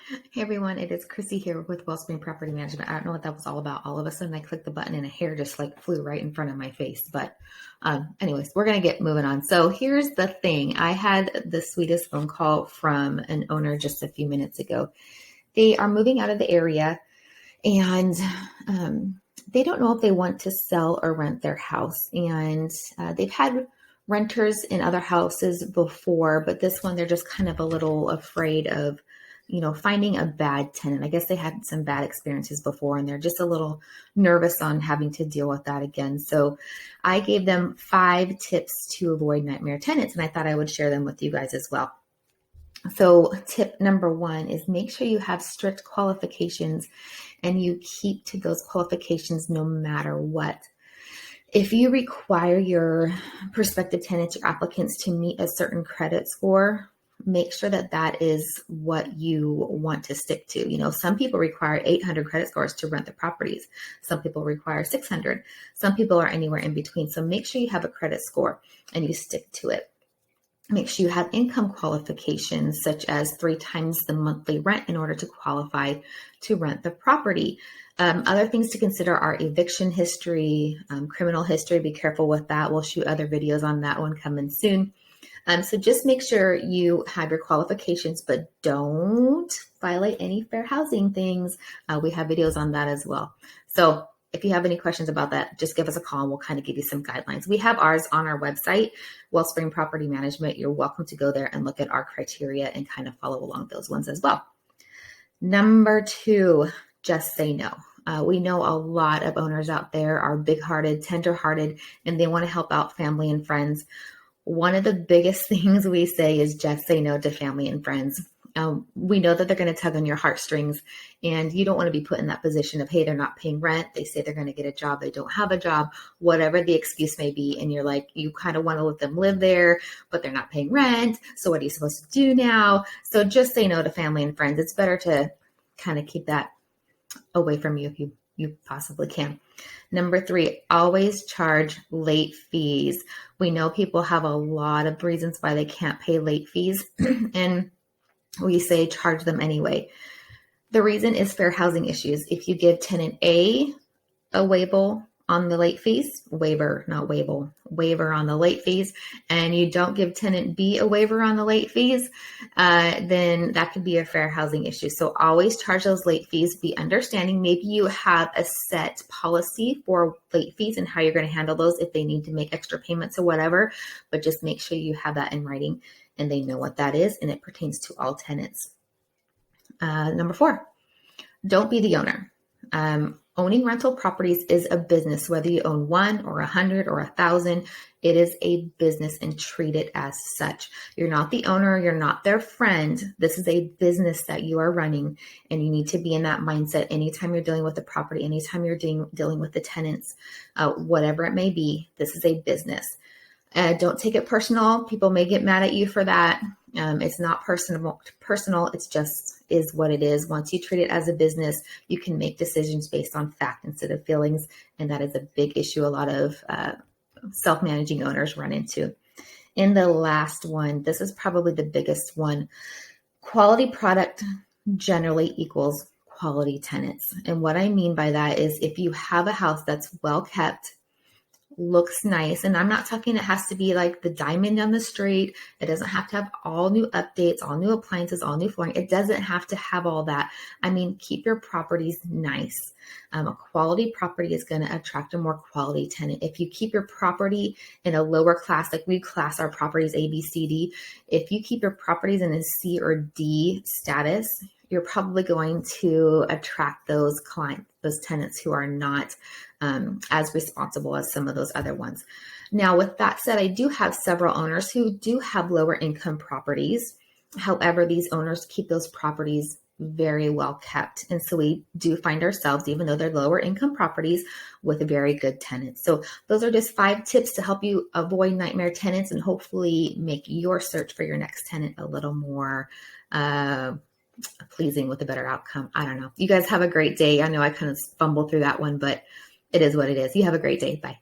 Hey everyone, it is Chrissy here with Wellspring Property Management. I don't know what that was all about. All of a sudden I clicked the button and a hair just like flew right in front of my face. But anyways, we're going to get moving on. So here's the thing. I had the sweetest phone call from an owner just a few minutes ago. They are moving out of the area and they don't know if they want to sell or rent their house. And they've had renters in other houses before, but this one they're just kind of a little afraid of finding a bad tenant. I guess they had some bad experiences before and they're just a little nervous on having to deal with that again. So I gave them 5 tips to avoid nightmare tenants, and I thought I would share them with you guys as well. So tip number 1 is make sure you have strict qualifications and you keep to those qualifications no matter what. If you require your prospective tenants, your applicants to meet a certain credit score, make sure that that is what you want to stick to. Some people require 800 credit scores to rent the properties. Some people require 600. Some people are anywhere in between. So make sure you have a credit score and you stick to it. Make sure you have income qualifications such as 3 times the monthly rent in order to qualify to rent the property. Other things to consider are eviction history, criminal history. Be careful with that. We'll shoot other videos on that one coming soon. So just make sure you have your qualifications, but don't violate any fair housing things. We have videos on that as well. So if you have any questions about that, just give us a call and we'll kind of give you some guidelines. We have ours on our website, Wellspring Property Management. You're welcome to go there and look at our criteria and kind of follow along those ones as well. Number 2, just say no. We know a lot of owners out there are big-hearted, tender-hearted, and they want to help out family and friends. One of the biggest things we say is just say no to family and friends. We know that they're going to tug on your heartstrings, and you don't want to be put in that position of, hey, they're not paying rent. They say they're going to get a job. They don't have a job, whatever the excuse may be. And you're like, you kind of want to let them live there, but they're not paying rent. So what are you supposed to do now? So just say no to family and friends. It's better to kind of keep that away from you if you possibly can. Number 3, always charge late fees. We know people have a lot of reasons why they can't pay late fees, and we say charge them anyway. The reason is fair housing issues. If you give tenant A waiver on the late fees, waiver on the late fees, and you don't give tenant B a waiver on the late fees, then that could be a fair housing issue. So always charge those late fees. Be understanding. Maybe you have a set policy for late fees and how you're going to handle those if they need to make extra payments or whatever, but just make sure you have that in writing and they know what that is, and it pertains to all tenants. Number 4, don't be the owner. Owning rental properties is a business, whether you own 1 or 100 or 1,000, it is a business and treat it as such. You're not the owner. You're not their friend. This is a business that you are running, and you need to be in that mindset anytime you're dealing with the property, anytime you're dealing with the tenants, whatever it may be. This is a business. Don't take it personal. People may get mad at you for that. It's not personal. It's just is what it is. Once you treat it as a business, you can make decisions based on fact instead of feelings. And that is a big issue a lot of self-managing owners run into. And the last one, this is probably the biggest one. Quality product generally equals quality tenants. And what I mean by that is if you have a house that's well kept, looks nice. And I'm not talking it has to be like the diamond on the street. It doesn't have to have all new updates, all new appliances, all new flooring. It doesn't have to have all that. I mean, keep your properties nice. A quality property is going to attract a more quality tenant. If you keep your property in a lower class, like we class our properties A, B, C, D, if you keep your properties in a C or D status, you're probably going to attract those clients, those tenants who are not as responsible as some of those other ones. Now, with that said, I do have several owners who do have lower income properties. However, these owners keep those properties very well kept. And so we do find ourselves, even though they're lower income properties, with very good tenants. So those are just 5 tips to help you avoid nightmare tenants and hopefully make your search for your next tenant a little more pleasing with a better outcome. I don't know. You guys have a great day. I know I kind of fumbled through that one, but it is what it is. You have a great day. Bye.